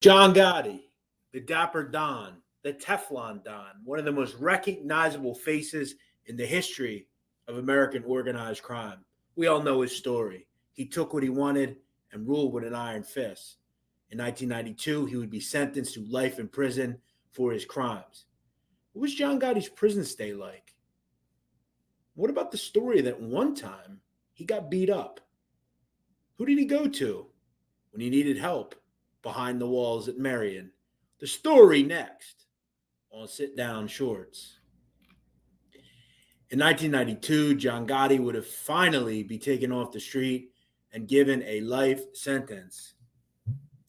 John Gotti, the Dapper Don, the Teflon Don, one of the most recognizable faces in the history of American organized crime. We all know his story. He took what he wanted and ruled with an iron fist. In 1992, he would be sentenced to life in prison for his crimes. What was John Gotti's prison stay like? What about the story that one time he got beat up? Who did he go to when he needed help behind the walls at Marion? The story next on Sitdown Shorts. In 1992, John Gotti would have finally be taken off the street and given a life sentence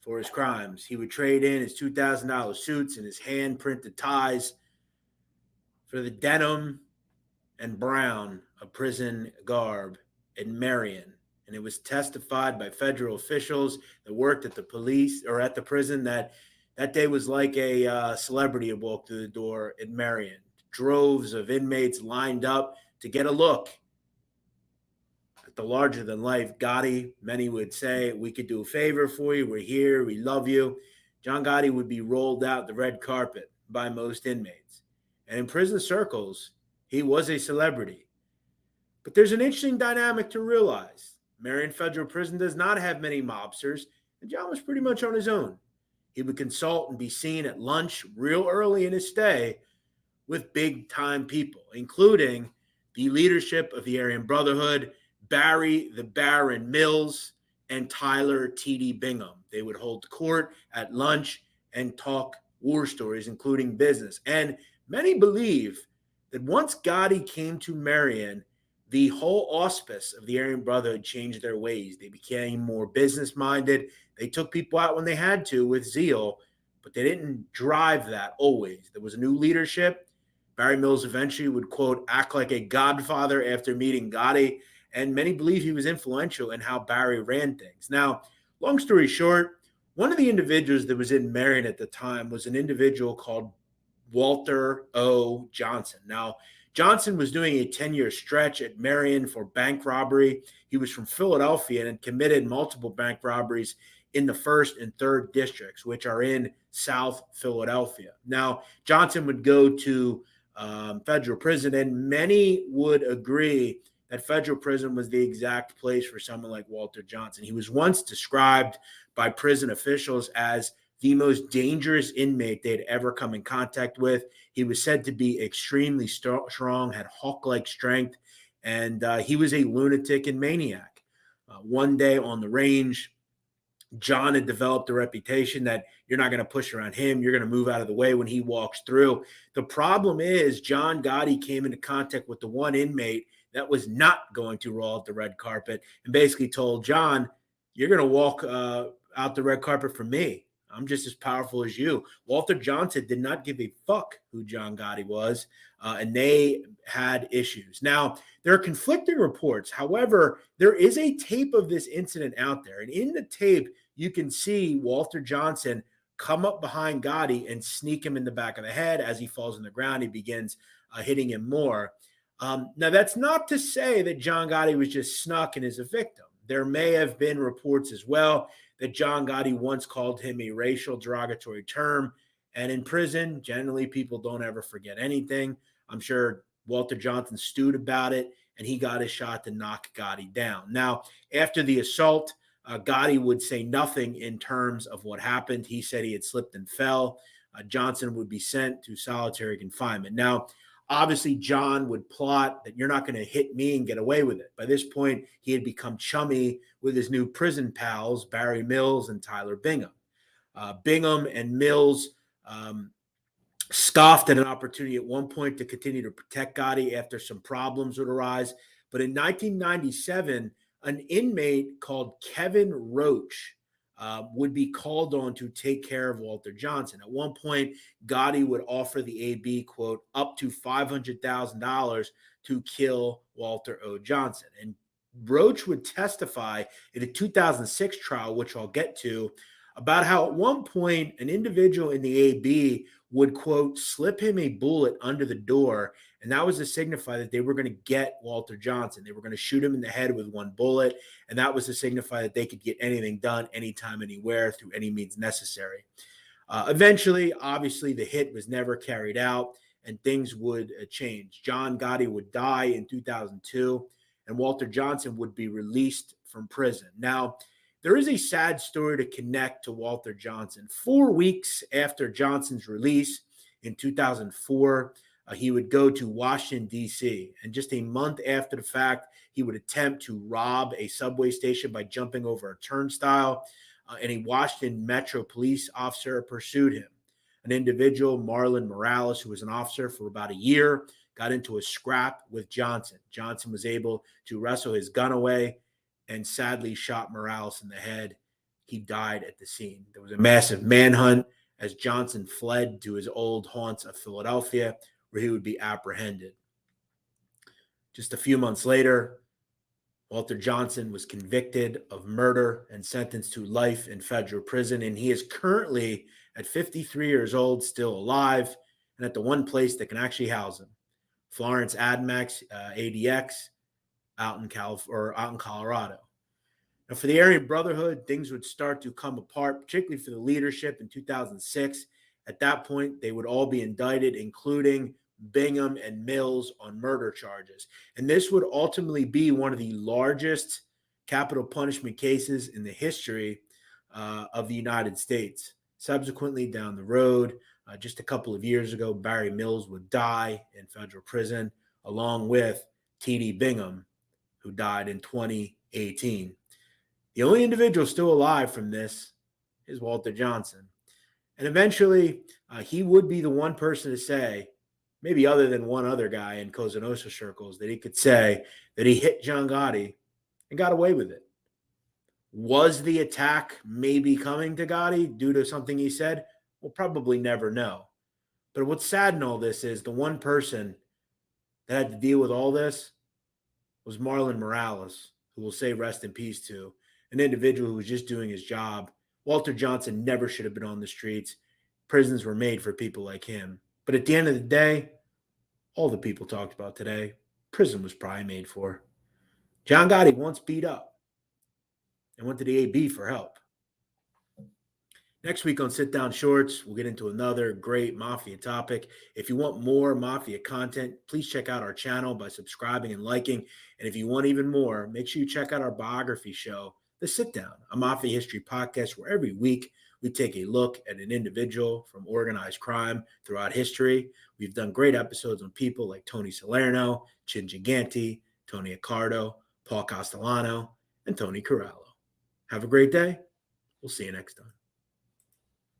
for his crimes. He would trade in his $2,000 suits and his hand-printed ties for the denim and brown of prison garb in Marion. And it was testified by federal officials that worked at the police or at the prison that day was like a celebrity had walked through the door at Marion. Droves of inmates lined up to get a look at the larger-than-life Gotti. Many would say, we could do a favor for you. We're here. We love you. John Gotti would be rolled out the red carpet by most inmates. And in prison circles, he was a celebrity. But there's an interesting dynamic to realize. Marion Federal Prison does not have many mobsters, and John was pretty much on his own. He would consult and be seen at lunch real early in his stay with big-time people, including the leadership of the Aryan Brotherhood, Barry the Baron Mills, and Tyler T.D. Bingham. They would hold court at lunch and talk war stories, including business. And many believe that once Gotti came to Marion, the whole auspice of the Aryan Brotherhood changed their ways. They became more business-minded. They took people out when they had to with zeal, but they didn't drive that always. There was a new leadership. Barry Mills eventually would, quote, act like a godfather after meeting Gotti, and many believe he was influential in how Barry ran things. Now, long story short, one of the individuals that was in Marion at the time was an individual called Walter O. Johnson. Now, Johnson was doing a 10-year stretch at Marion for bank robbery. He was from Philadelphia and had committed multiple bank robberies in the 1st and 3rd districts, which are in South Philadelphia. Now, Johnson would go to federal prison, and many would agree that federal prison was the exact place for someone like Walter Johnson. He was once described by prison officials as the most dangerous inmate they'd ever come in contact with. He was said to be extremely strong, had hawk-like strength, and he was a lunatic and maniac. One day on the range, John had developed a reputation that you're not going to push around him. You're going to move out of the way when he walks through. The problem is John Gotti came into contact with the one inmate that was not going to roll out the red carpet and basically told John, you're going to walk out the red carpet for me. I'm just as powerful as you. Walter Johnson did not give a fuck who John Gotti was, and they had issues. Now, there are conflicting reports. However, there is a tape of this incident out there, and in the tape, you can see Walter Johnson come up behind Gotti and sneak him in the back of the head. As he falls on the ground, he begins hitting him more. Now, that's not to say that John Gotti was just snuck and is a victim. There may have been reports as well that John Gotti once called him a racial derogatory term. And in prison, generally, people don't ever forget anything. I'm sure Walter Johnson stewed about it, and he got a shot to knock Gotti down. Now, after the assault, Gotti would say nothing in terms of what happened. He said he had slipped and fell. Johnson would be sent to solitary confinement. Now, obviously, John would plot that you're not going to hit me and get away with it. By this point, he had become chummy with his new prison pals, Barry Mills and Tyler Bingham. Bingham and Mills scoffed at an opportunity at one point to continue to protect Gotti after some problems would arise. But in 1997, an inmate called Kevin Roach would be called on to take care of Walter Johnson. At one point, Gotti would offer the AB, quote, up to $500,000 to kill Walter O. Johnson. And Roach would testify in a 2006 trial, which I'll get to, about how at one point an individual in the AB would, quote, slip him a bullet under the door And that was to signify that they were going to get Walter Johnson. They were going to shoot him in the head with one bullet. And that was to signify that they could get anything done anytime, anywhere, through any means necessary. Eventually, obviously, the hit was never carried out and things would change. John Gotti would die in 2002 and Walter Johnson would be released from prison. Now, there is a sad story to connect to Walter Johnson. 4 weeks after Johnson's release in 2004, he would go to Washington, D.C. And just a month after the fact, he would attempt to rob a subway station by jumping over a turnstile. And a Washington Metro police officer pursued him. An individual, Marlon Morales, who was an officer for about a year, got into a scrap with Johnson. Johnson was able to wrestle his gun away and sadly shot Morales in the head. He died at the scene. There was a massive manhunt as Johnson fled to his old haunts of Philadelphia, where he would be apprehended. Just a few months later, Walter Johnson was convicted of murder and sentenced to life in federal prison, and he is currently, at 53 years old, still alive, and at the one place that can actually house him, Florence ADMAX, ADX, out in Colorado. Now, for the Aryan Brotherhood, things would start to come apart, particularly for the leadership in 2006. At that point, they would all be indicted, including Bingham and Mills, on murder charges. And this would ultimately be one of the largest capital punishment cases in the history of the United States. Subsequently, down the road, just a couple of years ago, Barry Mills would die in federal prison, along with T.D. Bingham, who died in 2018. The only individual still alive from this is Walter Johnson. And eventually, he would be the one person to say, maybe other than one other guy in Cosa Nostra circles, that he could say that he hit John Gotti and got away with it. Was the attack maybe coming to Gotti due to something he said? We'll probably never know. But what's sad in all this is the one person that had to deal with all this was Marlon Morales, who we'll say rest in peace to, an individual who was just doing his job. Walter Johnson never should have been on the streets. Prisons were made for people like him. But at the end of the day, all the people talked about today, prison was probably made for. John Gotti once beat up and went to the AB for help. Next week on Sit Down Shorts, we'll get into another great Mafia topic. If you want more Mafia content, please check out our channel by subscribing and liking. And if you want even more, make sure you check out our biography show, The Sit Down, a Mafia history podcast where every week we take a look at an individual from organized crime throughout history. We've done great episodes on people like Tony Salerno, Chin Gigante, Tony Accardo, Paul Castellano, and Tony Corallo. Have a great day. We'll see you next time.